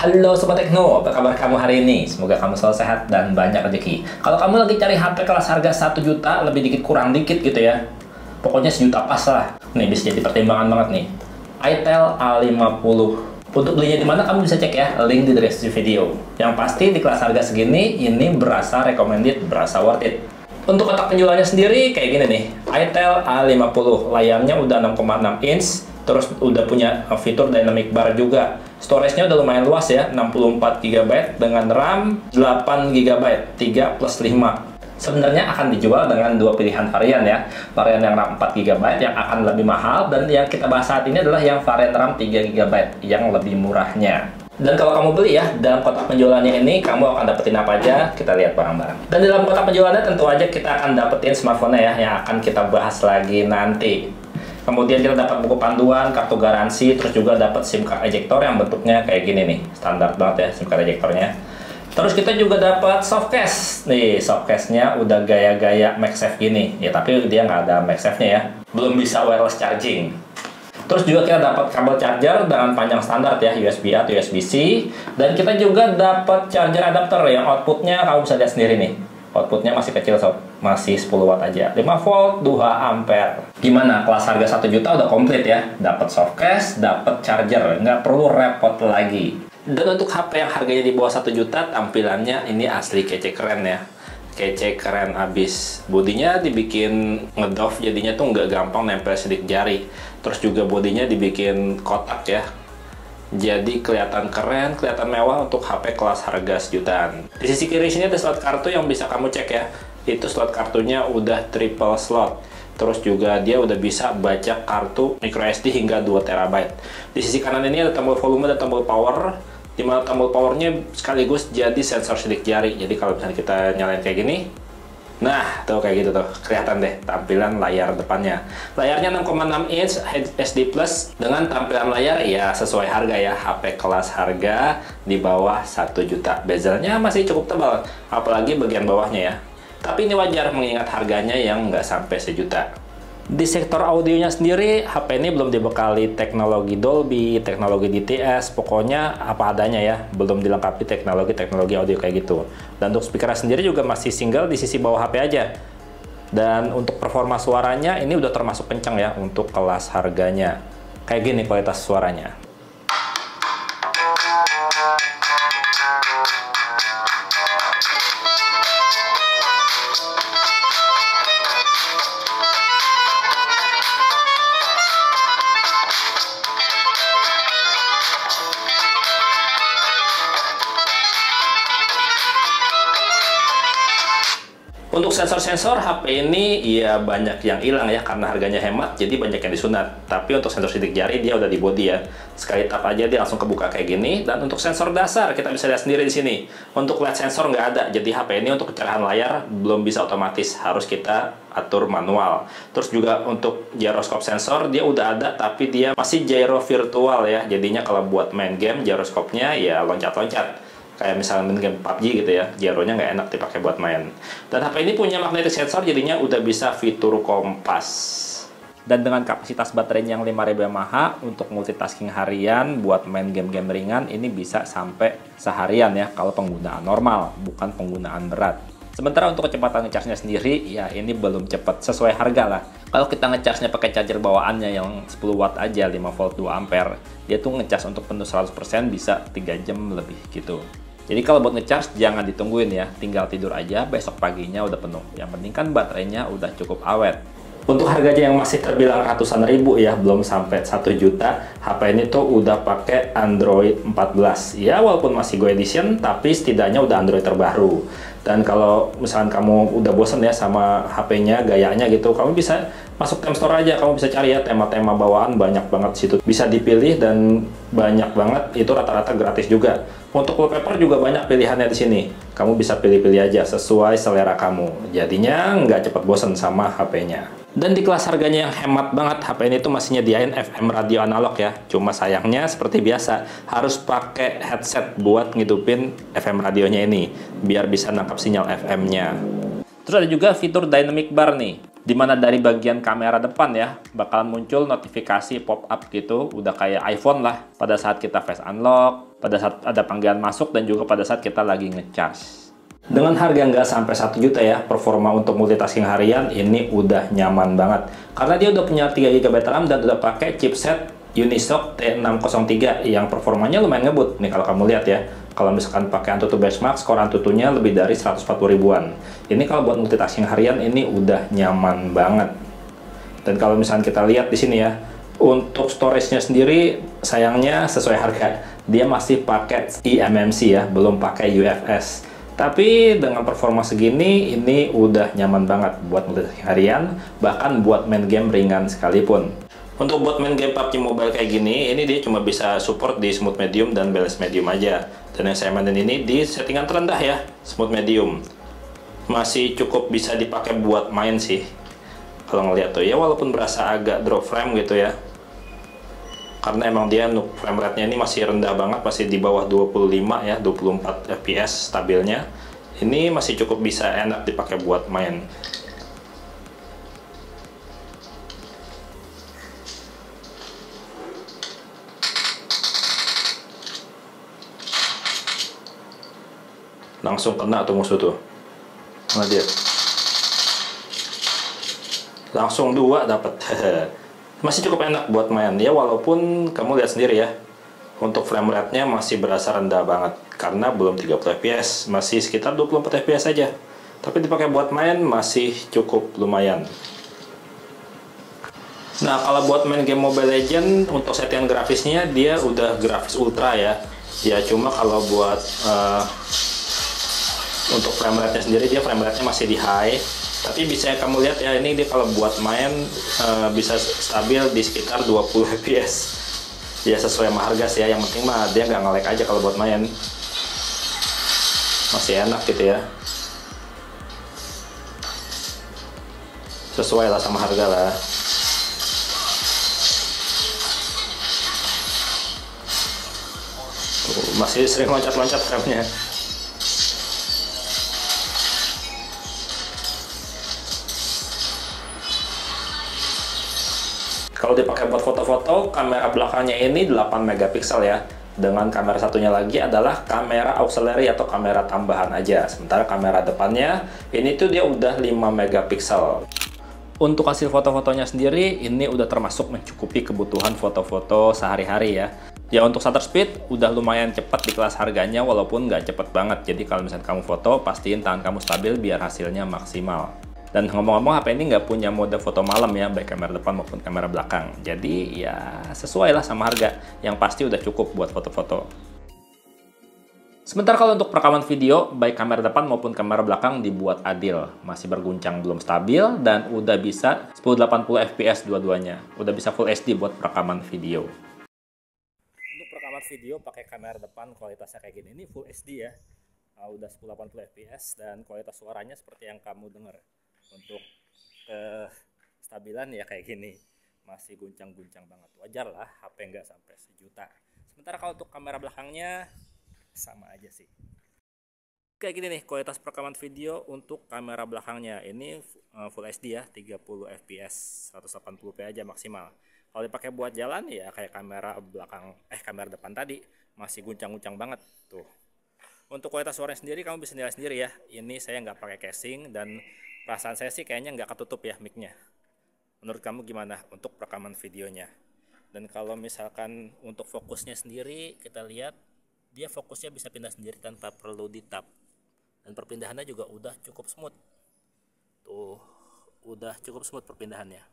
Halo Sobat Tekno, apa kabar kamu hari ini? Semoga kamu selalu sehat dan banyak rezeki. Kalau kamu lagi cari HP kelas harga 1 juta, lebih dikit kurang dikit gitu ya, pokoknya sejuta pas lah. Nih bisa jadi pertimbangan banget nih. Itel A50. Untuk belinya di mana kamu bisa cek ya, link di deskripsi video. Yang pasti di kelas harga segini, ini berasa recommended, berasa worth it. Untuk kotak penjualannya sendiri kayak gini nih. Itel A50, layarnya udah 6,6 inch. Terus udah punya fitur dynamic bar juga. Storage-nya udah lumayan luas ya, 64 GB dengan RAM 8 GB, 3 plus 5. Sebenarnya akan dijual dengan dua pilihan varian ya. Varian yang RAM 4 GB yang akan lebih mahal, dan yang kita bahas saat ini adalah yang varian RAM 3 GB yang lebih murahnya. Dan kalau kamu beli ya, dalam kotak penjualannya ini kamu akan dapetin apa aja, kita lihat bareng-bareng. Dan dalam kotak penjualannya tentu aja kita akan dapetin smartphone ya, yang akan kita bahas lagi nanti. Kemudian kita dapat buku panduan, kartu garansi, terus juga dapat SIM card ejector yang bentuknya kayak gini nih, standar banget ya SIM card ejectornya. Terus kita juga dapat softcase, nih softcase-nya udah gaya-gaya MagSafe gini, ya tapi dia nggak ada MagSafe-nya ya, belum bisa wireless charging. Terus juga kita dapat kabel charger dengan panjang standar ya, USB-A atau USB-C, dan kita juga dapat charger adapter yang outputnya kamu bisa lihat sendiri nih. Outputnya masih kecil sob, masih 10 watt aja, 5 volt 2 ampere. Gimana, kelas harga 1 juta udah komplit ya, dapat softcase, dapat charger, nggak perlu repot lagi. Dan untuk HP yang harganya di bawah 1 juta, tampilannya ini asli kece keren ya, kece keren abis. Bodinya dibikin ngedove, jadinya tuh nggak gampang nempel sidik jari. Terus juga bodinya dibikin kotak ya, jadi kelihatan keren, kelihatan mewah untuk HP kelas harga sejutaan. Di sisi kiri sini ada slot kartu yang bisa kamu cek ya. Itu slot kartunya udah triple slot. Terus juga dia udah bisa baca kartu microSD hingga 2 TB. Di sisi kanan ini ada tombol volume dan tombol power. Dimana tombol powernya sekaligus jadi sensor sidik jari. Jadi kalau misalnya kita nyalain kayak gini, nah, tuh kayak gitu tuh, kelihatan deh tampilan layar depannya. Layarnya 6,6 inch HD Plus dengan tampilan layar ya sesuai harga ya, HP kelas harga di bawah 1 juta. Bezelnya masih cukup tebal, apalagi bagian bawahnya ya. Tapi ini wajar mengingat harganya yang nggak sampai sejuta. Di sektor audionya sendiri, HP ini belum dibekali teknologi Dolby, teknologi DTS, pokoknya apa adanya ya, belum dilengkapi teknologi audio kayak gitu. Dan untuk speakernya sendiri juga masih single di sisi bawah HP aja. Dan untuk performa suaranya ini udah termasuk kencang ya untuk kelas harganya. Kayak gini kualitas suaranya. Untuk sensor-sensor HP ini ya banyak yang hilang ya karena harganya hemat, jadi banyak yang disunat. Tapi untuk sensor sidik jari dia udah di body ya. Sekali tap aja dia langsung kebuka kayak gini. Dan untuk sensor dasar kita bisa lihat sendiri di sini. Untuk LED sensor nggak ada, jadi HP ini untuk pencerahan layar belum bisa otomatis, harus kita atur manual. Terus juga untuk gyroscope sensor dia udah ada, tapi dia masih gyro virtual ya. Jadinya kalau buat main game gyroscope-nya ya loncat-loncat. Kayak misalnya main game PUBG gitu ya, gyronya nggak enak dipakai buat main. Dan HP ini punya magnetic sensor, jadinya udah bisa fitur kompas. Dan dengan kapasitas baterainya yang 5000 mAh untuk multitasking harian buat main game-game ringan, ini bisa sampai seharian ya kalau penggunaan normal, bukan penggunaan berat. Sementara untuk kecepatan ngecasnya sendiri, ya ini belum cepat, sesuai harga lah. Kalau kita ngecasnya pakai charger bawaannya yang 10 watt aja, 5 volt 2 ampere, dia tuh ngecas untuk penuh 100% bisa 3 jam lebih gitu. Jadi kalau buat ngecas jangan ditungguin ya, tinggal tidur aja, besok paginya udah penuh. Yang penting kan baterainya udah cukup awet. Untuk harganya yang masih terbilang ratusan ribu ya, belum sampai 1 juta, HP ini tuh udah pakai Android 14. Ya walaupun masih Go Edition, tapi setidaknya udah Android terbaru. Dan kalau misalkan kamu udah bosen ya sama HP-nya, gayanya gitu, kamu bisa masuk Tem Store aja, kamu bisa cari ya tema-tema bawaan, banyak banget situ. Bisa dipilih dan banyak banget, itu rata-rata gratis juga. Untuk wallpaper juga banyak pilihannya di sini. Kamu bisa pilih-pilih aja sesuai selera kamu. Jadinya nggak cepat bosen sama HP-nya. Dan di kelas harganya yang hemat banget, HP ini tuh masih nyediain FM radio analog ya. Cuma sayangnya seperti biasa, harus pakai headset buat ngidupin FM radionya ini, biar bisa nangkap sinyal FM-nya. Terus ada juga fitur dynamic bar nih, dimana dari bagian kamera depan ya, bakalan muncul notifikasi pop-up gitu, udah kayak iPhone lah. Pada saat kita face unlock, pada saat ada panggilan masuk dan juga pada saat kita lagi ngecas. Dengan harga nggak sampai 1 juta ya, performa untuk multitasking harian ini udah nyaman banget. Karena dia udah punya 3 GB RAM dan udah pakai chipset Unisoc T603 yang performanya lumayan ngebut. Nih kalau kamu lihat ya, kalau misalkan pakai Antutu Benchmark, skor Antutunya lebih dari 140 ribuan. Ini kalau buat multitasking harian ini udah nyaman banget. Dan kalau misalkan kita lihat di sini ya, untuk storage-nya sendiri sayangnya sesuai harga. Dia masih pakai eMMC ya, belum pakai UFS. Tapi dengan performa segini, ini udah nyaman banget buat multitasking harian, bahkan buat main game ringan sekalipun. Untuk buat main game PUBG Mobile kayak gini, ini dia cuma bisa support di smooth medium dan balance medium aja. Dan yang saya mainin ini di settingan terendah ya, smooth medium. Masih cukup bisa dipakai buat main sih. Kalau ngeliat tuh ya, walaupun berasa agak drop frame gitu ya. Karena emang dia frame rate-nya ini masih rendah banget, masih di bawah 25 ya, 24 fps stabilnya. Ini masih cukup bisa enak dipakai buat main. Langsung kena tuh musuh tuh. Nah dia. Langsung 2 dapat. Masih cukup enak buat main ya, walaupun kamu lihat sendiri ya, untuk frame rate-nya masih berasa rendah banget karena belum 30 fps, masih sekitar 24 fps saja. Tapi dipakai buat main masih cukup lumayan. Nah, kalau buat main game Mobile Legends untuk settingan grafisnya dia udah grafis ultra ya. Ya cuma kalau buat untuk frame rate-nya sendiri, dia frame rate-nya masih di high. Tapi bisa kamu lihat ya, ini dia kalau buat main bisa stabil di sekitar 20 fps. Ya sesuai sama harga sih ya, yang penting mah dia nggak nge-lag aja kalau buat main. Masih enak gitu ya. Sesuai lah sama harga lah. Masih sering loncat-loncat frame-nya. Kalau dipakai buat foto-foto, kamera belakangnya ini 8 megapiksel ya. Dengan kamera satunya lagi adalah kamera auxiliary atau kamera tambahan aja. Sementara kamera depannya ini tuh dia udah 5 megapiksel. Untuk hasil foto-fotonya sendiri, ini udah termasuk mencukupi kebutuhan foto-foto sehari-hari ya. Ya untuk shutter speed udah lumayan cepat di kelas harganya, walaupun nggak cepet banget. Jadi kalau misalnya kamu foto, pastiin tangan kamu stabil biar hasilnya maksimal. Dan ngomong-ngomong, HP ini nggak punya mode foto malam ya, baik kamera depan maupun kamera belakang. Jadi ya sesuai lah sama harga, yang pasti udah cukup buat foto-foto. Sementara kalau untuk perekaman video, baik kamera depan maupun kamera belakang dibuat adil. Masih berguncang belum stabil, dan udah bisa 1080 fps dua-duanya. Udah bisa Full HD buat perekaman video. Untuk perekaman video pakai kamera depan kualitasnya kayak gini, ini Full HD ya. Udah 1080 fps dan kualitas suaranya seperti yang kamu dengar. Untuk stabilan ya kayak gini, masih guncang-guncang banget. Wajar lah HP nggak sampai 1 juta. Sementara kalau untuk kamera belakangnya sama aja sih. Kayak gini nih kualitas perekaman video untuk kamera belakangnya. Ini Full HD ya, 30 fps, 180p aja maksimal. Kalau dipakai buat jalan ya kayak kamera belakang kamera depan tadi masih guncang-guncang banget tuh. Untuk kualitas suaranya sendiri kamu bisa nilai sendiri ya. Ini saya nggak pakai casing dan perasaan saya sih kayaknya nggak ketutup ya mic-nya. Menurut kamu gimana untuk perekaman videonya? Dan kalau misalkan untuk fokusnya sendiri, kita lihat dia fokusnya bisa pindah sendiri tanpa perlu di-tap. Dan perpindahannya juga udah cukup smooth. Tuh, udah cukup smooth perpindahannya.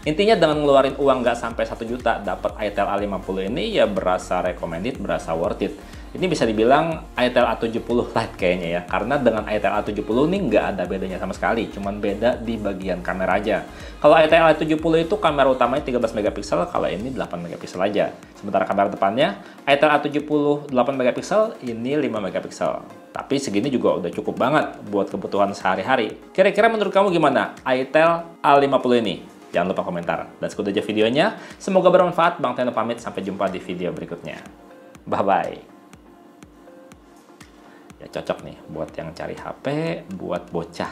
Intinya dengan ngeluarin uang nggak sampai 1 juta, dapat itel A50 ini ya berasa recommended, berasa worth it. Ini bisa dibilang itel A70 Lite kayaknya ya, karena dengan itel A70 ini nggak ada bedanya sama sekali, cuman beda di bagian kamera aja. Kalau itel A70 itu kamera utamanya 13 megapiksel, kalau ini 8 megapiksel aja. Sementara kamera depannya itel A70 8 megapiksel, ini 5 megapiksel. Tapi segini juga udah cukup banget buat kebutuhan sehari-hari. Kira-kira menurut kamu gimana itel A50 ini? Jangan lupa komentar. Dan segitu aja videonya. Semoga bermanfaat. Bang Teno pamit. Sampai jumpa di video berikutnya. Bye-bye. Ya cocok nih buat yang cari HP, buat bocah.